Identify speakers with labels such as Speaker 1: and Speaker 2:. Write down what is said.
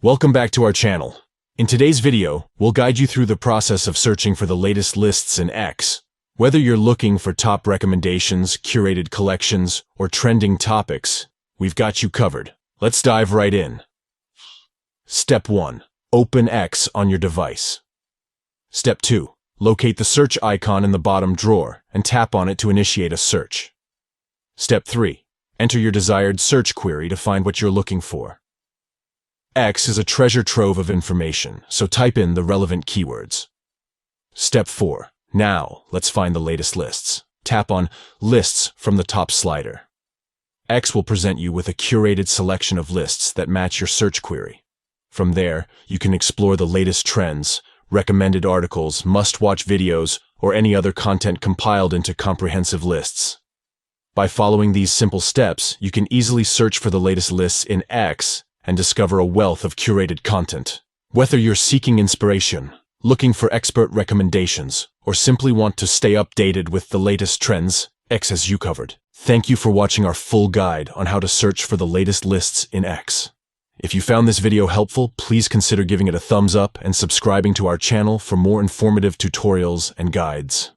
Speaker 1: Welcome back to our channel. In today's video, we'll guide you through the process of searching for the latest lists in X. Whether you're looking for top recommendations, curated collections, or trending topics, we've got you covered. Let's dive right in. Step 1. Open X on your device. Step 2. Locate the search icon in the bottom drawer and tap on it to initiate a search. Step 3. Enter your desired search query to find what you're looking for. X is a treasure trove of information, so type in the relevant keywords. Step 4. Now, let's find the latest lists. Tap on Lists from the top slider. X will present you with a curated selection of lists that match your search query. From there, you can explore the latest trends, recommended articles, must-watch videos, or any other content compiled into comprehensive lists. By following these simple steps, you can easily search for the latest lists in X and discover a wealth of curated content. Whether you're seeking inspiration, looking for expert recommendations, or simply want to stay updated with the latest trends, X has you covered. Thank you for watching our full guide on how to search for the latest lists in X. If you found this video helpful, please consider giving it a thumbs up and subscribing to our channel for more informative tutorials and guides.